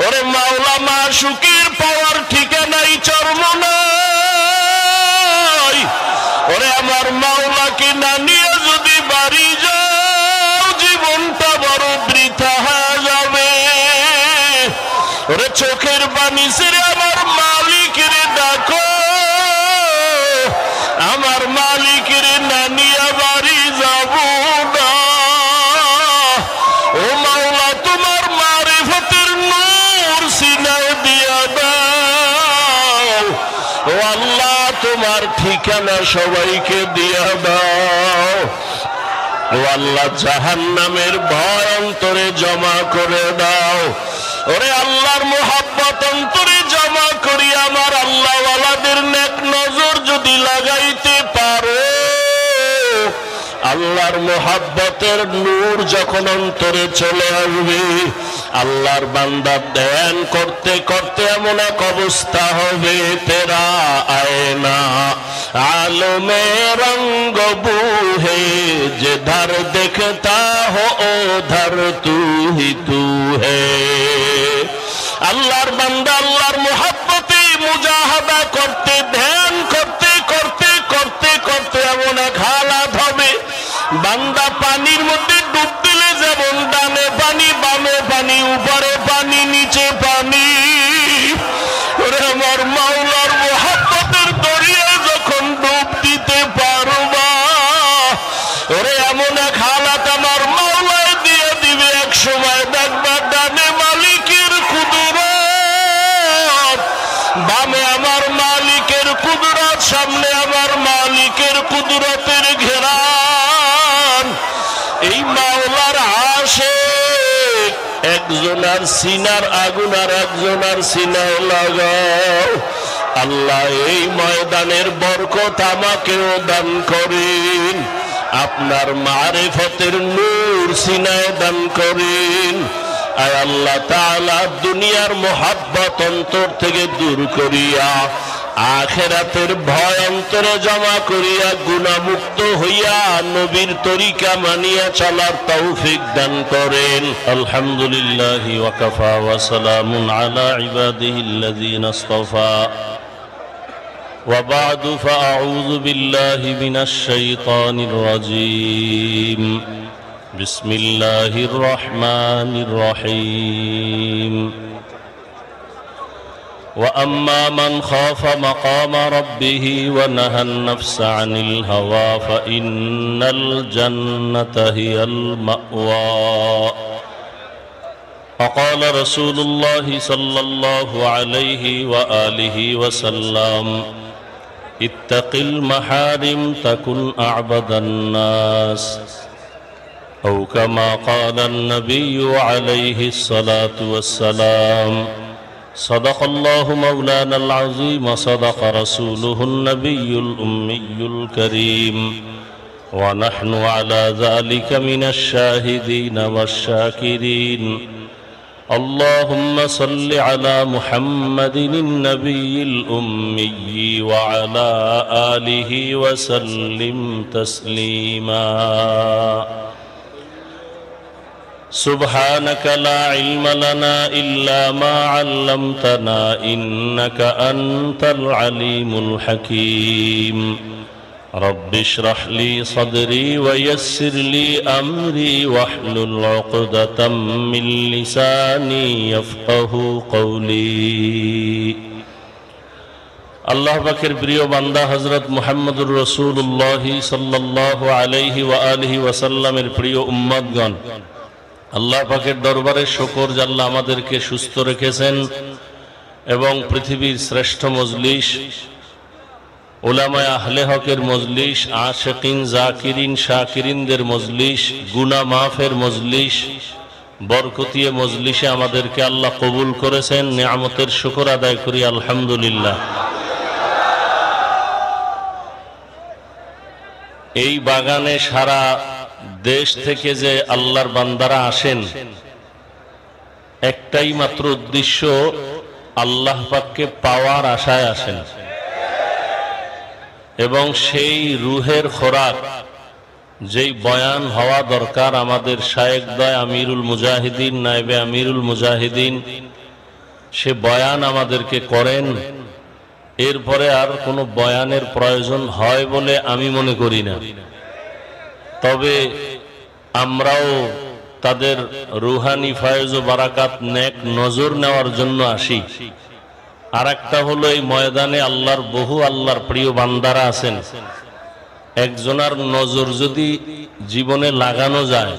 ওরে মাওলা মাশুকের পাওয়ার ঠিকানাই চর্ম নাই। ওরে আমার মাওলাকে না নিয়ে যদি বাড়ি যাও জীবনটা বড় বৃথা হয়ে যাবে। ওরে চোখের পানি ছেড়ে আমার মালিকের ডাকো, আমার মালিকের না নিয়ে বাড়ি যাব না। ও মাওলা তোমার মারিফতের নূর সিনায় দিয়া দাও। ও আল্লাহ তোমার ঠিকানা সবাইকে দিয়া দাও। ও আল্লাহ জাহান্নামের ভয় অন্তরে জমা করে দাও। ওরে আল্লাহর মোহাব্বত অন্তরে জমা করি। আমার আল্লাহ ওয়ালাদের নেক নজর যদি লাগাইতে পারো, আল্লাহর মোহাব্বতের নূর যখন অন্তরে চলে আসবে, আল্লাহর বান্দা ধ্যান করতে করতে এমন এক অবস্থা হবে, তেরা আয়না আলমে রঙ্গ বুহে जिधर देखता हो उधर तू ही तू है। আল্লাহর বান্দা আল্লাহর মুহাব্বতে মুজাহাদা করতে ধ্যান করতে করতে করতে করতে এমন এক হালাত হবে, বান্দা পানির মধ্যে ডুব দিলে যেমন ডানে পানি বামে পানি উপরে পানি নিচে পানি, ওরে আমার মাওলার মুহাব্বতের দরিয়ায় যখন ডুব দিতে পারবা, ওরে এমন এক হালাত আমার মাওলায় দিয়ে দিবে। এক সময় দেখবা ডানে মালিকের কুদরত, বামে আমার মালিকের কুদরত, সামনে আমার মালিকের কুদরতের ঘেরান। এই মাওলার আশিক একজনার সিনার আগুন আর একজনার সিনায় লাগাও। আল্লাহ এই ময়দানের বরকত আমাকেও দান করেন, আপনার মারিফতের নূর সিনায় দান করেন। আয় আল্লাহ তাআলা দুনিয়ার মোহাব্বত অন্তর থেকে দূর করিয়া আখিরাতের ভয় অন্তরে জমা করিয়া গুনাহমুক্ত হইয়া নবীর তরিকা মানিয়া চলার তৌফিক দান করেন। আলহামদুলিল্লাহি ওয়া কাফা ওয়া সালামুন আলা ইবাদিহিল্লাযীনা ইসতাফা। وبعد فأعوذ بالله من الشيطان الرجيم. بسم الله الرحمن الرحيم. وأما من خاف مقام ربه ونهى النفس عن الهوى فإن الجنة هي المأوى. وقال رسول الله صلى الله عليه وآله وسلم: اتق المحارم تكن أعبد الناس. أو كما قال النبي عليه الصلاة والسلام. صدق الله مولانا العظيم وصدق رسوله النبي الأمي الكريم، ونحن على ذلك من الشاهدين والشاكرين. اللهم صل على محمد النبي الأمي وعلى آله وسلم تسليما. سبحانك لا علم لنا إلا ما علمتنا إنك أنت العليم الحكيم. رب اشرح لي صدري ويسر لي أمري واحلل عقدة من لساني يفقه قولي. আল্লাহ পাকের প্রিয় বান্দা হযরত মুহাম্মদুর রাসূলুল্লাহ সাল্লাল্লাহু আলাইহি ওয়া আলিহি ওয়াসাল্লামের প্রিয় উম্মতগণ, আল্লাহ পাকের দরবারে শুকর যে আল্লাহ আমাদেরকে সুস্থ রেখেছেন এবং পৃথিবীর শ্রেষ্ঠ মজলিস উলামায়ে আহলে হকের মজলিস, আশিকিন জাকিরিন শাকিরিনদের মজলিস, গুনাহ মাফের মজলিস, বরকতিয়ে মজলিসে আমাদেরকে আল্লাহ কবুল করেছেন। নিয়ামতের শুকর আদায় করি আলহামদুলিল্লাহ। এই বাগানে সারা দেশ থেকে যে আল্লাহর বান্দারা আসেন, একটাই মাত্র উদ্দেশ্য, আল্লাহ পাককে পাওয়ার আশায় আসেন এবং সেই রুহের খোরাক যেই বয়ান হওয়া দরকার আমাদের শায়েখ দয় আমিরুল মুজাহিদিন, নায়েবে আমিরুল মুজাহিদিন সে বয়ান আমাদেরকে করেন, এরপরে আর কোনো বয়ানের প্রয়োজন হয় বলে আমি মনে করি না। তবে আমরাও তাদের রুহানি ফায়েজ ও বারাকাত নেক নজর নেওয়ার জন্য আসি। আর একটা হলো, এই ময়দানে আল্লাহর বহু আল্লাহর প্রিয় বান্দারা আছেন, একজনের নজর যদি জীবনে লাগানো যায়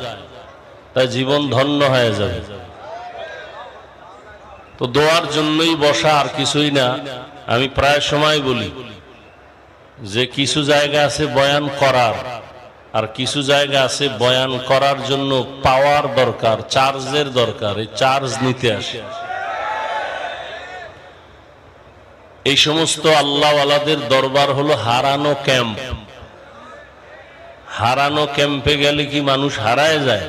তা জীবন ধন্য হয়ে যাবে। তো দোয়ার জন্যই বসা, আর কিছুই না। আমি প্রায় সময় বলি যে কিছু জায়গা আছে বয়ান করার, আর কিছু জায়গা আছে বয়ান করার জন্য পাওয়ার দরকার, চার্জের দরকার, এই চার্জ নিতে আসে। এই সমস্ত আল্লাহওয়ালাদের দরবার হলো হারানো ক্যাম্প। হারানো ক্যাম্পে গেলে কি মানুষ হারায় যায়?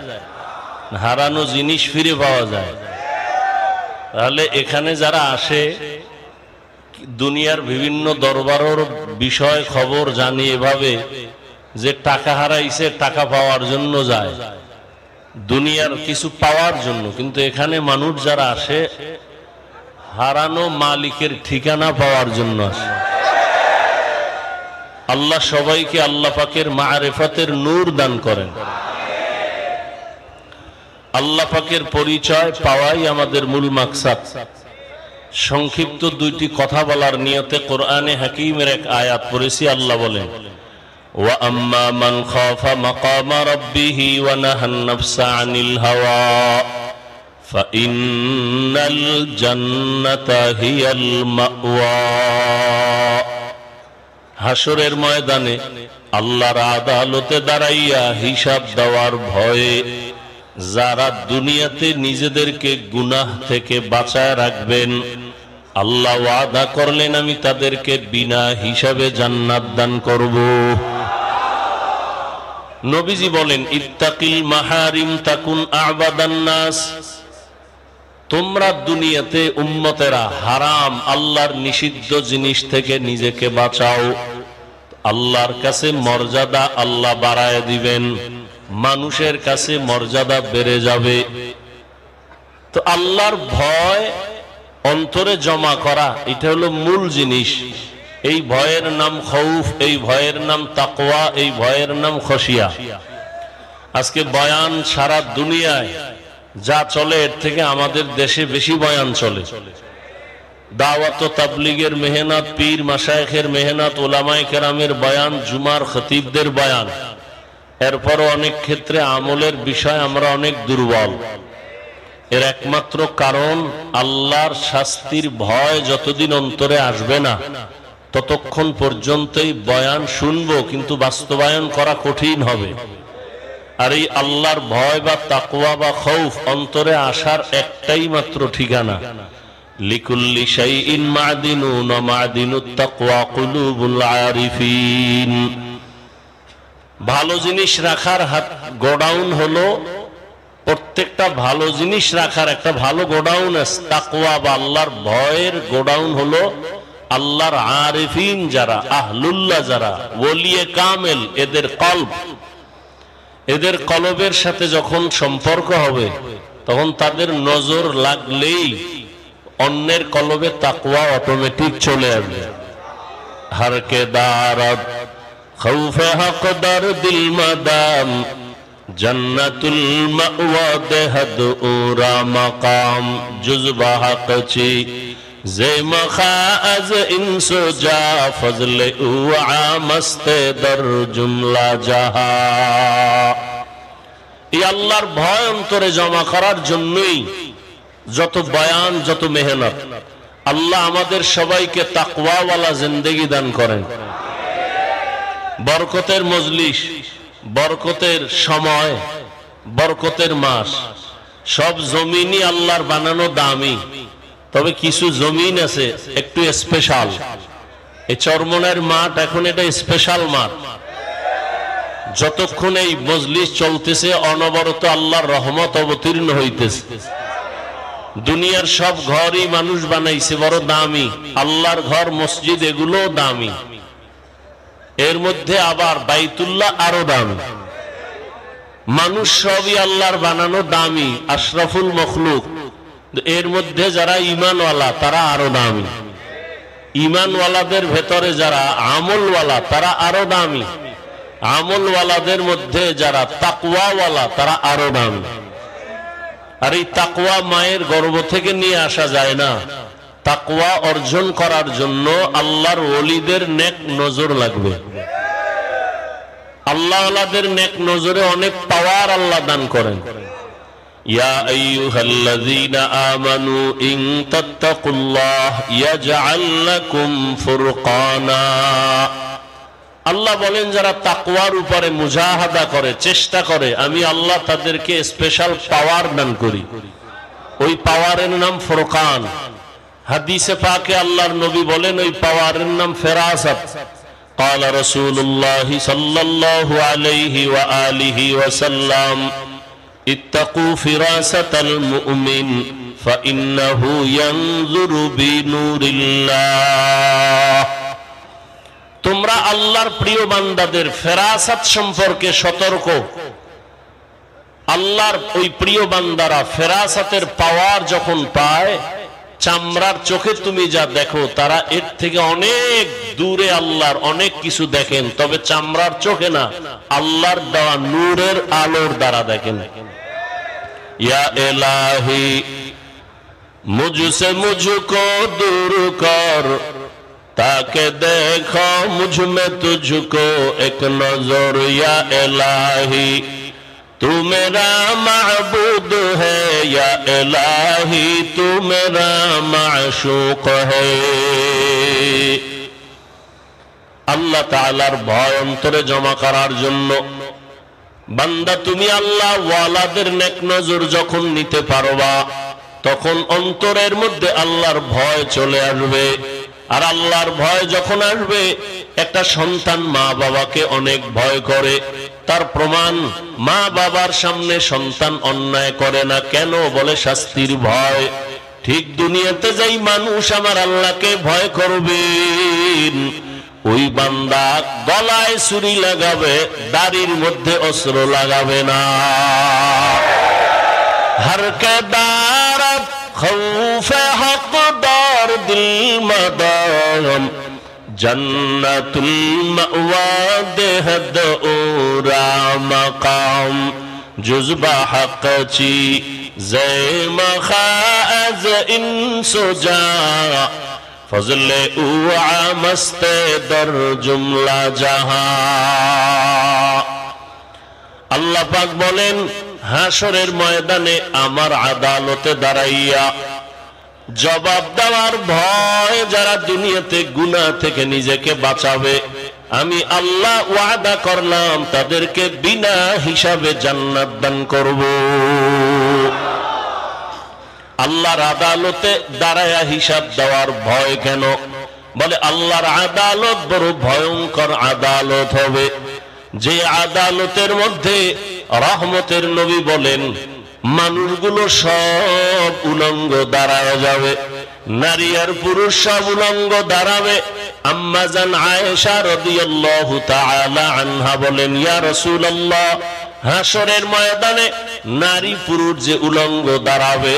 হারানো জিনিস ফিরে পাওয়া যায়। তাহলে এখানে যারা আসে দুনিয়ার বিভিন্ন দরবারের বিষয় খবর জানি, এভাবে যে টাকা হারাইছে টাকা পাওয়ার জন্য যায়, দুনিয়ার কিছু পাওয়ার জন্য। কিন্তু এখানে মানুষ যারা আসে হারানো মালিকের ঠিকানা পাওয়ার জন্য আসে। আল্লাহ সবাইকে আল্লাহ পাকের মারিফাতের নূর দান করেন। আল্লাহ পাকের পরিচয় পাওয়াই আমাদের মূল মাকসাদ। সংক্ষিপ্ত দুইটি কথা বলার নিয়তে কোরআনে হাকিমের এক আয়াত পড়েছি। আল্লাহ বলেন, ওয়া আম্মা মান খাফা মাকামা রাব্বিহি ওয়া নাহান নাফসা আনিল হাওয়া ফাইন্নাল জান্নাতা হিয়াল মাওয়া। হাসরের ময়দানে আল্লাহর আদালতে দাঁড়াইয়া হিসাব দেওয়ার ভয়ে যারা দুনিয়াতে নিজেদেরকে গুনাহ থেকে বাঁচায় রাখবেন, আল্লাহ ওয়াদা করলেন আমি তাদেরকে বিনা হিসাবে জান্নাত দান করব। নবীজি বলেন, ইত্তাকিল মাহারিম তাকুন আবাদান নাস। তোমরা দুনিয়াতে উম্মতেরা হারাম আল্লাহর নিষিদ্ধ জিনিস থেকে নিজেকে বাঁচাও, আল্লাহর কাছে মর্যাদা আল্লাহ বাড়ায় দিবেন, মানুষের কাছে মর্যাদা বেড়ে যাবে। তো আল্লাহর ভয় অন্তরে জমা করা, এটা হলো মূল জিনিস। এই ভয়ের নাম খৌফ, এই ভয়ের নাম তাকওয়া, এই ভয়ের নাম খশিয়া। আজকে বয়ান সারা দুনিয়ায় যা চলে এর থেকে আমাদের দেশে বেশি বয়ান চলে। দাওয়াত ও তাবলীগের মেহনত, পীর মাশায়েখের মেহনত, উলামায়ে কেরামের বয়ান, জুমার খতিবদের বয়ান। এরপরও অনেক ক্ষেত্রে আমলের বিষয় আমরা অনেক দুর্বল। এর একমাত্র কারণ আল্লাহর শাস্তির ভয় যতদিন অন্তরে আসবে না ততক্ষণ পর্যন্তই বয়ান শুনবো, কিন্তু বাস্তবায়ন করা কঠিন হবে। আর এই আল্লাহর ভয় বা তাকওয়া বা খৌফ অন্তরে আসার একটাই মাত্র ঠিকানা, লিকুল্লি শাইইন মাদিনুন ওয়া মাদিনুত তাকওয়া কুলুবুল আরিফিন। ভালো জিনিস রাখার গোডাউন হলো, প্রত্যেকটা ভালো জিনিস রাখার একটা ভালো গোডাউন আছে। তাকওয়া বা আল্লাহর ভয়ের গোডাউন হলো আল্লাহর আরিফিন যারা, আহলুল্লাহ যারা, ওলিয়ে কামেল, এদের কলব, এদের কলবের সাথে যখন সম্পর্ক হবে তখন তাদের নজর লাগলেই অন্যের কলবে তাকওয়া অটোমেটিক চলে আসবে। হর কে দারদ খৌফে হক দর দিল মাদাম জন্নতুল মাওয়া দেহদ উরা মাকাম জুজবা হকচি জে মখাজ ইনসো জা ফজলে উআ মস্তে দর জুমলা জাহা। এই আল্লাহর ভয় অন্তরে জমা করার জন্যই যত বয়ান, যত মেহনত। আল্লাহ আমাদের সবাইকে তাকওয়াওয়ালা জিন্দেগি দান করেন। বরকতের মজলিস, বরকতের সময়, বরকতের মাস। সব জমিনই আল্লাহর বানানো দামি, তবে কিছু জমিন আছে একটু স্পেশাল। এই চরমনের মাঠ এখন এটা স্পেশাল মাঠ। যতক্ষণ এই মজলিস চলতেছে অনবরত আল্লাহর রহমত অবতীর্ণ হইতেছে। দুনিয়ার সব ঘরই মানুষ বানাইছে বড় দামি, আল্লাহর ঘর মসজিদ এগুলো দামি, এর মধ্যে আবার বাইতুল্লাহ আরো দামি। মানুষ সবই আল্লাহর বানানো দামি, আশরাফুল মখলুক, এর মধ্যে যারা ঈমানওয়ালা তারা আরো দামি, ঈমানওয়ালাদের ভেতরে যারা আমলওয়ালা তারা আরো দামি, আমলওয়ালাদের মধ্যে যারা তাকওয়াওয়ালা তারা আরো দামি। আর এই তাকওয়া মায়ের গর্ভ থেকে নিয়ে আসা যায় না। তাকওয়া অর্জন করার জন্য আল্লাহর ওলিদের নেক নজর লাগবে। আল্লাহওয়ালাদের নেক নজরে অনেক পাওয়ার আল্লাহ দান করেন। ইয়া আইয়ুহাল্লাযীনা আমানু ইন তাত্তাকুল্লাহ ইয়াজআল লাকুম ফুরকানা। আল্লাহ বলেন যারা তাকওয়ার উপরে মুজাহাদা করে, চেষ্টা করে, আমি আল্লাহ তাদেরকে স্পেশাল পাওয়ার দান করি। ওই পাওয়ারের নাম ফুরকান। হাদিসে পাকে আল্লাহর নবী বলেন ওই পাওয়ারের নাম ফেরাসাত। قال رسول الله صلى الله عليه وآله وسلم اتقوا فراسة المؤمن فإنه ينظر بنور الله। তোমরা আল্লাহর প্রিয় বান্দাদের ফেরাসাত সম্পর্কে সতর্ক। আল্লাহর ওই প্রিয় বান্দারা ফেরাসাতের পাওয়ার যখন পায়, চামড়ার চোখে তুমি যা দেখো তারা এর থেকে অনেক দূরে আল্লাহর অনেক কিছু দেখেন, তবে চামড়ার চোখে না, আল্লাহর দেওয়া নূরের আলোর দ্বারা দেখেন। ইয়া ইলাহি মুঝসে মুঝকো দূর কর, তাকে দেখো মুঝ মে তুঝকো এক নজর। ইয়া ইলাহি तू मेरा महबूब है, या इलाही तू मेरा माशूक है। আল্লাহ তাআলার ভয় অন্তরে জমা করার জন্য বান্দা তুমি আল্লাহ ওয়ালাদের নেক নজর যখন নিতে পারবা, তখন অন্তরের মধ্যে আল্লাহর ভয় চলে আসবে। আর আল্লাহর ভয় যখন আসবে, একটা সন্তান মা বাবাকে অনেক ভয় করে। তার প্রমাণ, মা বাবার সামনে সন্তান অন্যায় করে না কেন? বলে শাস্তির ভয়। ঠিক দুনিয়াতে যাই মানুষ আমার আল্লাহকে ভয় করবেন, ওই বান্দা গলায় ছুরি লাগাবে, দাড়ির মধ্যে অস্ত্র লাগাবে না। হর কে দারত খৌফে হকদার দিল মদাম, জন্নতুল মাওয়া দেহদ ওরা মকাম, জুজবা হক চি জে মখাজ ইনসুজা, ফজলে উআ মস্তে দর জুমলা জাহা। আল্লাহ পাক বলেন হাসরের ময়দানে আমার আদালতে দাঁড়াইয়া জবাব দেওয়ার ভয় যারা দুনিয়াতে গুনাহ থেকে নিজেকে বাঁচাবে, আমি আল্লাহ ওয়াদা করলাম তাদেরকে বিনা হিসাবে জান্নাত দান করব। আল্লাহর আদালতে দাঁড়ায়া হিসাব দেওয়ার ভয় কেন? বলে আল্লাহর আদালত বড় ভয়ঙ্কর আদালত হবে, যে আদালতের মধ্যে রহমতের নবী বলেন মানুষগুলো সব উলঙ্গ দাঁড়ায় যাবে, নারী আর পুরুষ সব উলঙ্গ দাঁড়াবে। আম্মা জান আয়েশা রাদিয়াল্লাহু তাআলা আনহা বলেন, ইয়া রাসূলুল্লাহ, হাসরের ময়দানে নারী পুরুষ যে উলঙ্গ দাঁড়াবে,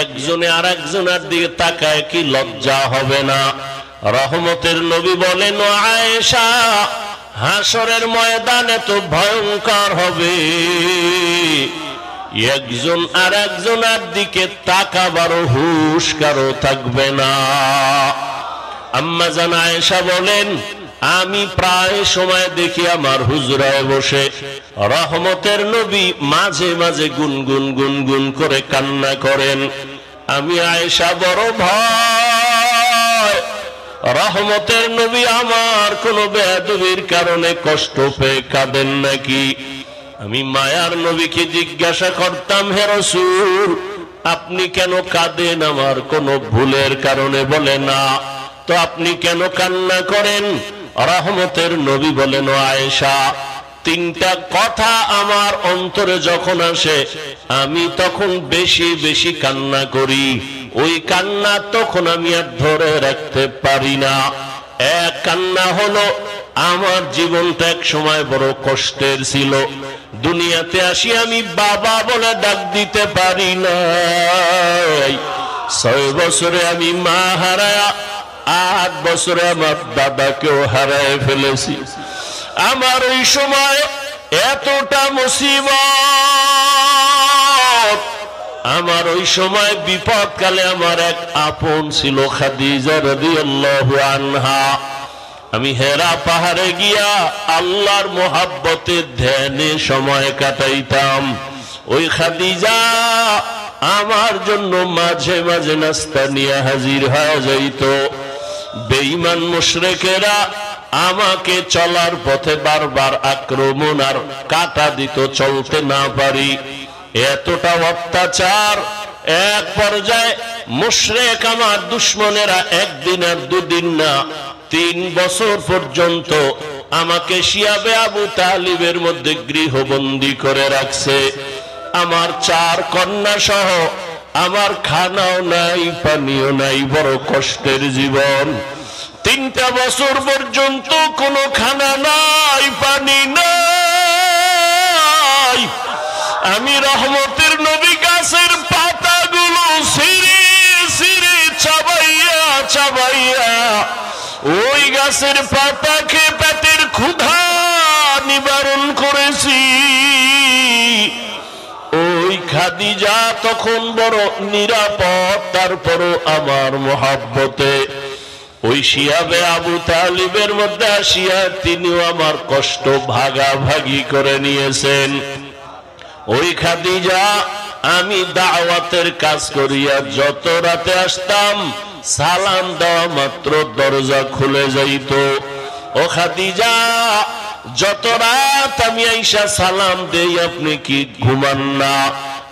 একজনে আর একজনের দিকে তাকায় কি লজ্জা হবে না? রহমতের নবী বলেন, ও আয়েশা, হাসরের ময়দানে তো ভয়ঙ্কর হবে, একজন আর একজনের দিকে তাকাবারও হুঁশ কারো থাকবে না। আম্মা জান আয়েশা বলেন, আমি প্রায় সময় দেখি আমার হুজরায় বসে রহমতের নবী মাঝে মাঝে গুনগুন গুনগুন করে কান্না করেন। আমি আয়েশা বড় ভয়, রহমতের নবী আমার কোন বেয়াদবির কারণে কষ্ট পেয়ে কাঁদেন নাকি? আমি মায়ার নবীকে জিজ্ঞাসা করতাম, হে রাসূল, আপনি কেন কাঁদেন? আমার কোন ভুলের কারণে? বলে না। তো আপনি কেন কান্না করেন? রহমতের নবী বলেন, ও আয়েশা, তিনটা কথা আমার অন্তরে যখন আসে আমি তখন বেশি বেশি কান্না করি। ওই কান্না তখন আমি আর ধরে রাখতে পারি না। এক কান্না হলো আমার জীবনটা এক সময় বড় কষ্টের ছিল। দুনিয়াতে আসি আমি বাবা বলে ডাক দিতে পারি না। 6 বছরে আমি মা হারায়া, 8 বছরে আমার দাদাকেও হারায় ফেলেছি। আমার ওই সময় এতটা মুসিবত, আমার ওই সময় বিপদকালে আমার এক আপন ছিল খাদিজা রাদিয়াল্লাহু আনহা। আমি হেরা পাহাড়ে গিয়া আল্লাহর মোহাব্বতের ধ্যানে সময় কাটাইতাম। ওই খাদিজা আমার জন্য মাঝে মাঝে নাস্তা নিয়ে হাজির হয়ে যাইত। বেঈমান মুশরিকেরা আমাকে চলার পথে বারবার আক্রমণ আর কাটা দিত, চলতে না পারি। এতটা অত্যাচার, এক পর্যায়ে মুশরিক আমার দুশমনেরা একদিন আর দুদিন না 3 বছর পর্যন্ত আমাকে শিয়াবে আবু তালিবের মধ্যে গৃহবন্দী করে রাখছে। আমার 4 কন্যা সহ আমার খানাও নাই, পানিও নাই, বড় কষ্টের জীবন। 3টা বছর পর্যন্ত কোনো খানা নাই, পানি নাই। আমি রহমতের নবী গাছের পাতাগুলো ছিঁড়ে ছিঁড়ে চাবাইয়া চাবাইয়া ওই গাছের পাতাকে পেটের ক্ষুধা নিবারণ করেছি। ওই খাদিজা তখন বড় নিরাপদ, তারপরও আমার মোহাব্বতে ওই শিয়াবে আবু তালিবের মধ্যে আসিয়া তিনিও আমার কষ্ট ভাগাভাগি করে নিয়েছেন। ওই খাদিজা, আমি দাওয়াতের কাজ করিয়া যত রাতে আসতাম, সালাম দেওয়া মাত্র দরজা খুলে যাইত। ও খাদিজা, যত রাত আমি আইসা সালাম দেই, আপনি কি ঘুমান না?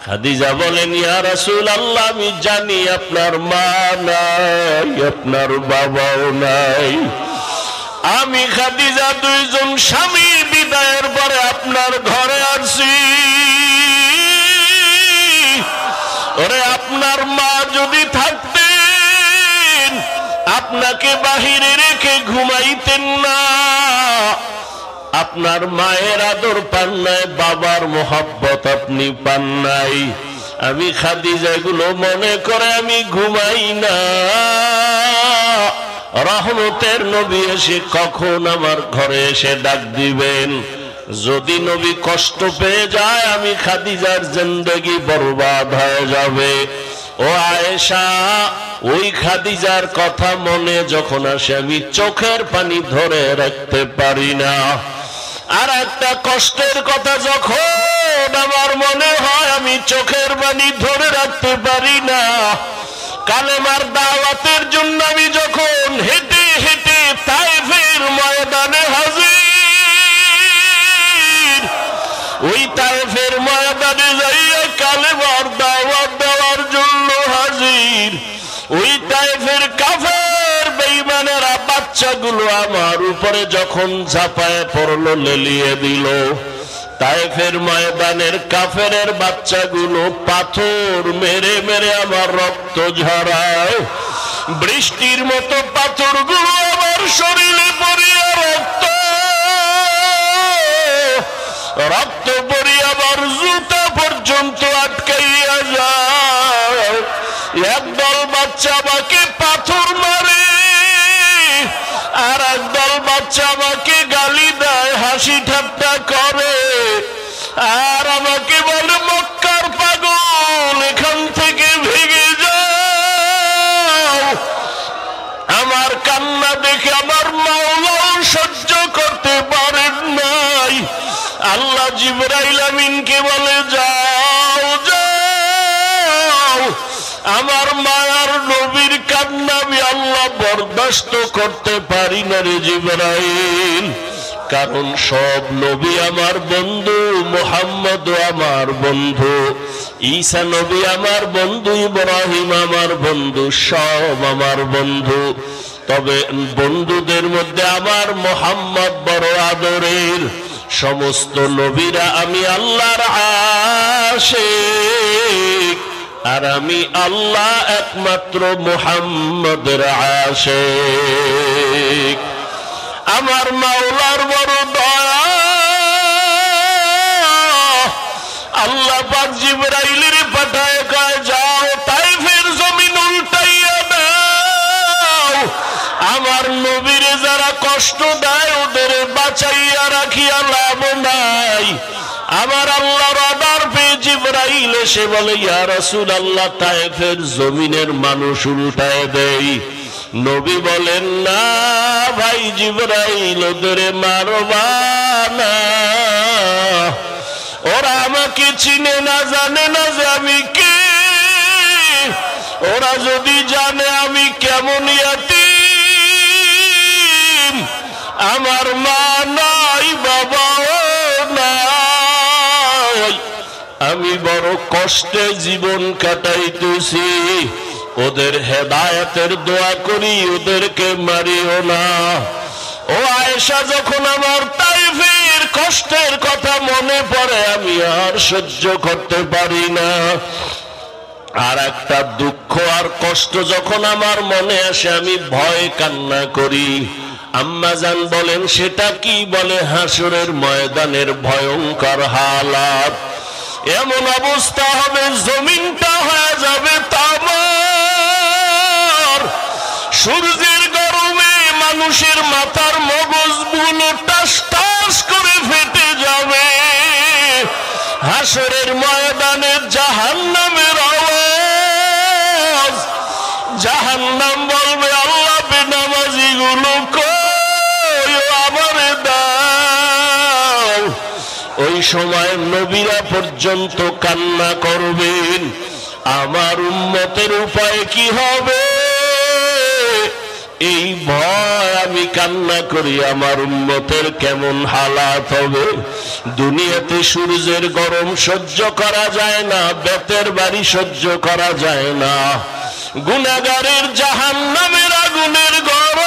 খাদিজা বলেন, ইয়া রাসূলুল্লাহ, আমি জানি আপনার মা নাই, আপনার বাবাও নাই। আমি খাদিজা 2 জন স্বামী বিদায়ের পরে আপনার ঘরে আসছি। ওরে, আপনার মা যদি থাকতেন আপনাকে বাহিরে রেখে ঘুমাইতেন না। আপনার মায়ের আদর পান নাই, বাবার মোহাব্বত আপনি পান নাই। আমি খাদিজা এগুলো মনে করে আমি ঘুমাই না। রহমতের নবী এসে কখন আমার ঘরে এসে ডাক দিবেন। যদি নবী কষ্ট পেয়ে যায়, আমি খাদিজার জিন্দেগি বরবাদ হয়ে যাবে। ও আয়েশা, ওই খাদিজার কথা মনে যখন আসে আমি চোখের পানি ধরে রাখতে পারি না। আর একটা কষ্টের কথা যখন আমার মনে হয়, আমি চোখের পানি ধরে রাখতে পারি না। কালেমার দাওয়াতের জন্য আমি যখন হেঁটে হেঁটে তায়েফের ময়দানে হাজির, ওই তায়েফের ময়দানে যাইয়া কালেমার দাওয়াত দেওয়ার জন্য হাজির, ওই তায়েফের কাফের বেঈমানেরা বাচ্চাগুলো আমার উপরে যখন ঝাঁপায় পড়লো, লেলিয়ে দিল। তায়েফের ময়দানের কাফেরের বাচ্চাগুলো পাথর মেরে মেরে আমার রক্ত ঝরায়। বৃষ্টির মতো পাথরগুলো আমার শরীরে পড়িয়া রক্ত পড়িয়া আমার জুতা পর্যন্ত আটকাইয়া যায়। একদল বাচ্চা আমাকে পাথর মারে, আর একদল বাচ্চা আমাকে গালি দেয়, হাসি ঠাট্টা করে, আর আমাকে বলে, মক্কার পাগল, এখান থেকে ভেগে যাও। আমার কান্না দেখে আমার মাওলাও সহ্য করতে পারেন নাই। আল্লাহ জিবরাইল আমিনকে বলে, যাও যাও, আমার মায়ার নবীর কান্না আমি আল্লাহ বরদাস্ত করতে পারি না রে জিবরাইল। কারণ সব নবী আমার বন্ধু, মুহাম্মদ আমার বন্ধু, ঈসা নবী আমার বন্ধু, ইব্রাহিম আমার বন্ধু, সব আমার বন্ধু। তবে বন্ধুদের মধ্যে আমার মুহাম্মদ বড় আদরের। সমস্ত নবীরা আমি আল্লাহর আশিক, আর আমি আল্লাহ একমাত্র মুহাম্মদের আশিক। আমার মাওলার বড় দয়া। আল্লাহ পাক জিবরাইলের পাঠায় কয় যাও তাইফের জমিন উল্টাইয়া দাও, আমার নবীরে যারা কষ্ট দেয় ওদের বাঁচাইয়া রাখিয়া লাভ নাই। আমার আল্লাহর অর্ডার পেয়ে জিবরাইল এসে বলে ইয়া রাসূলুল্লাহ তায়েফের জমিনের মানুষ উল্টায় দেই। নবী বলেন না ভাই জিবরাইল ওদের মারবা না, ওরা আমাকে চিনে না, জানে না যে আমি কে। ওরা যদি জানে আমি কেমন ইয়াতীম, আমার মা নাই বাবাও নাই, আমি বড় কষ্টে জীবন কাটাইতেছি, ওদের হেদায়েতের দোয়া করি, ওদেরকে মারিও না। ও আয়েশা যখন আমার তাইফের কষ্টের কথা মনে পড়ে আমি আর সহ্য করতে পারি না। আর একটা দুঃখ আর কষ্ট যখন আমার মনে আসে আমি ভয় কান্না করি। আম্মা জান বলেন সেটা কি? বলে হাসরের ময়দানের ভয়ঙ্কর হালাত। এমন অবস্থা হবে জমিনটা হয়ে যাবে তামার, সূর্যের গরমে মানুষের মাথার মগজগুলো টাস টাস করে ফেটে যাবে। হাসরের ময়দানে জাহান্নামের আওয়াজ, জাহান্নাম বলবে আল্লাহ বেনামাজি গুলো কই, আমারে দাও। ওই সময় নবীরা পর্যন্ত কান্না করবেন, আমার উম্মতের উপায় কি হবে? এই ভয় আমি কান্না করি আমার উম্মতের কেমন হালাত হবে। দুনিয়াতে সূর্যের গরম সহ্য করা যায় না, বেতের বাড়ি সহ্য করা যায় না, গুনাহগারের জাহান্নামের আগুনের গরম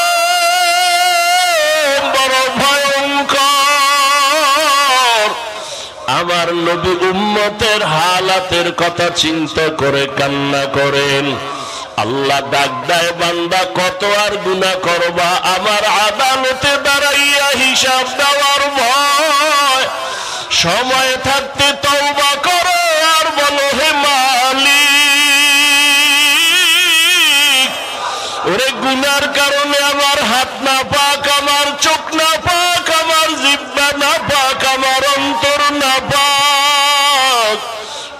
বড় ভয়ঙ্কর। আমার নবী উম্মতের হালাতের কথা চিন্তা করে কান্না করেন। আল্লাহ ডাক দেয় বান্দা কত আর গুনাহ করবা, আমার আদালতে দাঁড়াইয়া হিসাব দেওয়ার ভয়। সময় থাকতে তওবা করো আর বলো হে মালিক, ওরে গুনার কারণে আমার হাত না পাক, আমার চোখ না পাক, আমার জিহ্বা না পাক, আমার অন্তর না পাক।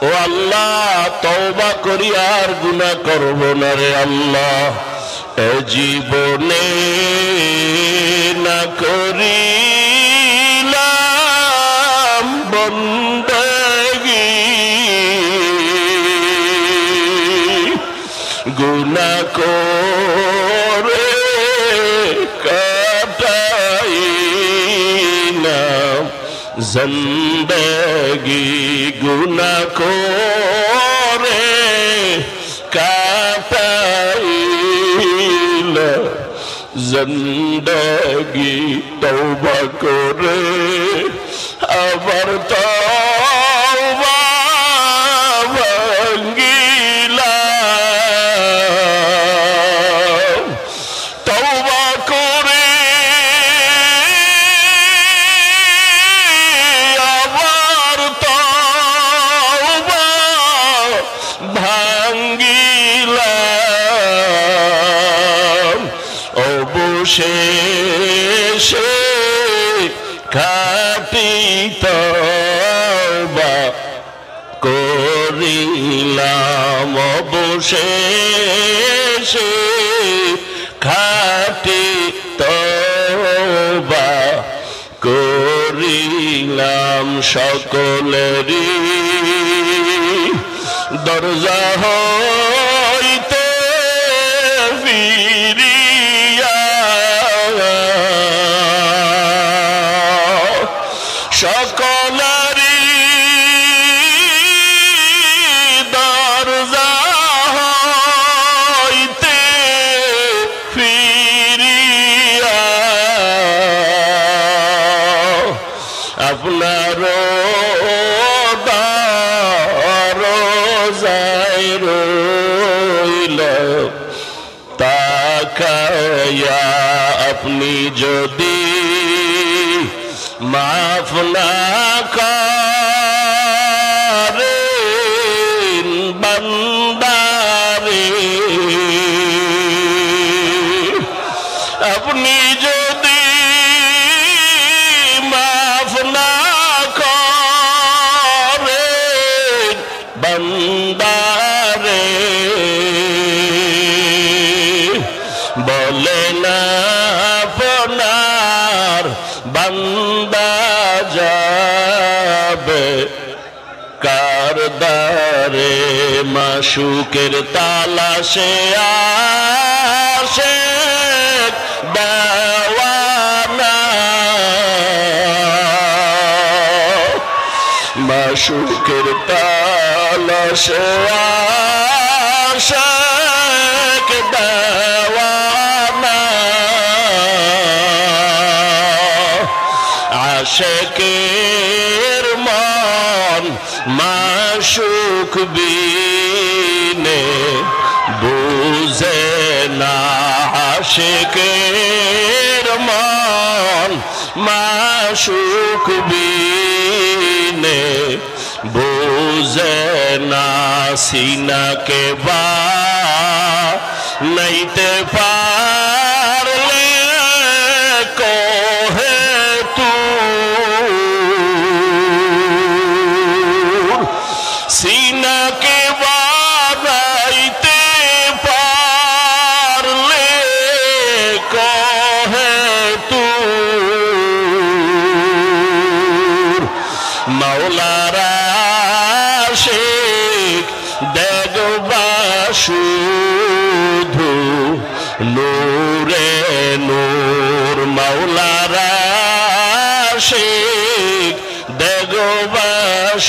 ও আল্লাহ তওবা করি আর গুনাহ করব না রে আল্লাহ। এ জীবনে না করিলাম বন্দেগী, গুনাহ করে কাটাইলাম জিন্দেগী, গুনাহ করে কাটাইলাম জিন্দেগী। তওবা করে আবার তওবা ভাঙ্গিলাম, তওবা করে আবার তওবা ভাঙ্গিলাম। অবশেষে খাঁটি তওবা করিলাম, অবশেষে খাঁটি তওবা করিলাম। সকলেরই দরজা হইতে ফিরিয়া সকলেরই দরজা হইতে ফিরিয়া আপনার দরজায় রইল তাকায়া, আপনি যদি মাফ না করেন বান্দারে, আপনি যদি মাফ না করেন বান্দারে, বলেন আপনার বান্দা যাবে কার দ্বারে, মাশুকের তালাশে আসে দেওয়ানা, মাশুকের তালাশে আসে দেওয়ানা, আশিকের মন মাশুক বিনে বুঝে না, আশিকের মন মাশুক বিনে বুঝে না, সিনাকে বা নাইতে পারলে কোহে তুর, সিনাকে বানাইতে পারলে কোহে তুর, মাওলারা আশিক দেখবা শুধু নূরে নূর, মাওলারা আশিক দেখবা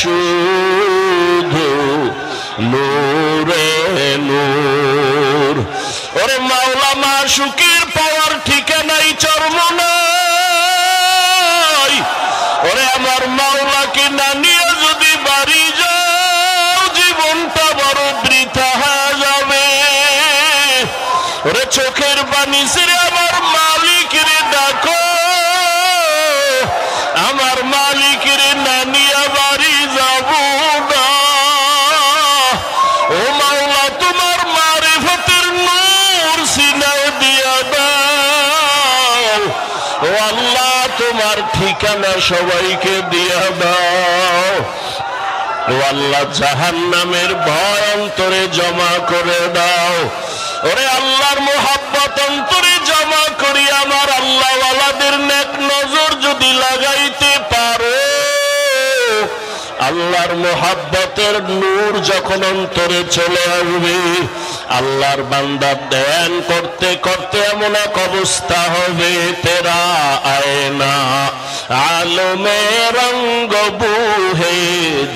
শুধু নূরে নূর। ওরে মাওলা মাশুকের পাওয়ার ঠিকানাই চরমনাই, ওরে আমার মাওলাকে না নিয়ে যদি বাড়ি যাও জীবনটা বড় বৃথা যাবে। ওরে চোখের পানি ছেড়ে আমার মালিকের ডাকো, আমার মালিকের না নিয়ে বাড়ি যাব না। ও মাওলা তোমার মারিফতের নূর সিনায় দিয়া দাও, ও আল্লাহ তোমার ঠিকানা সবাইকে দিয়া দাও, ও আল্লাহ জাহান্নামের ভয় অন্তরে জমা করে দাও। ওরে আল্লাহর মোহাব্বত অন্তরে জমা করি, আমার আল্লাহ ওয়ালাদের নেক নজর যদি লাগাইতে পারো, আল্লাহর মোহাব্বতের নূর যখন অন্তরে চলে আসবে, আল্লাহর বান্দা ধ্যান করতে করতে এমন এক অবস্থা হবে, তেরা আয়না আলমে রঙ্গ বুহে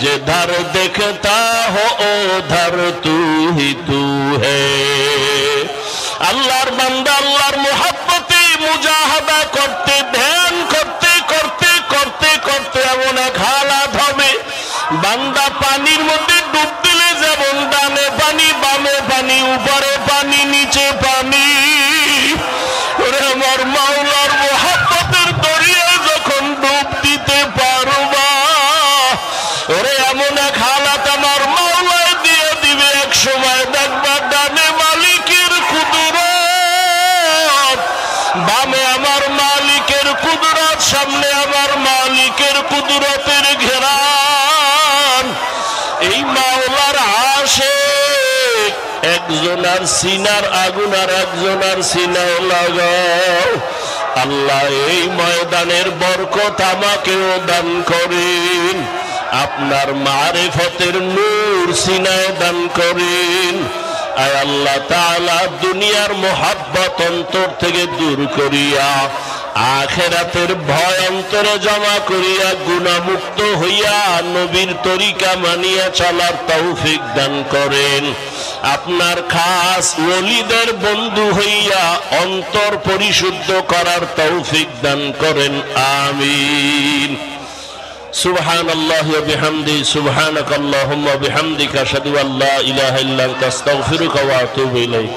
जिधर देखता हो उधर तू ही तू है। আল্লাহর বান্দা আল্লাহর মুহাব্বতে মুজাহাদা করতে ধ্যান করতে করতে করতে করতে এমন এক হালাত হবে, বান্দা পানির মধ্যে ডুব দিলে যেমন ডানে পানি বামে পানি উপরে পানি নিচে পানি, ওরে আমার মাওলার মুহাব্বতের দরিয়ায় যখন ডুব দিতে পারবা, ওরে এমন এক হালাত আমার মাওলায় দিয়ে দিবে, এক সময় দেখবা ডানে মালিকের কুদরত, বামে আমার মালিকের কুদরত, সামনে আমার মালিকের কুদরতের ঘেরান। এই মাওলার আশিক একজনার সিনার আগুন আর একজনার সিনায় লাগাও। আল্লাহ এই ময়দানের বরকত আমাকেও দান করেন, আপনার মারিফতের নূর সিনায় দান করেন। আয় আল্লাহ তাআলা দুনিয়ার মোহাব্বত অন্তর থেকে দূর করিয়া আখিরাতের ভয় অন্তরে জমা করিয়া গুনাহমুক্ত হইয়া নবীর তরিকা মানিয়া চলার তৌফিক দান করেন। আপনার খাস ওলিদের বন্ধু হইয়া অন্তর পরিশুদ্ধ করার তৌফিক দান করেন, আমিন। সুবহানাল্লাহি ওয়া বিহামদিহি সুবহানাকাল্লাহুম্মা ওয়া বিহামদিকা আশহাদু আল্লা ইলাহা ইল্লা আনতা আস্তাগফিরুকা ওয়া আতুবু ইলাইক।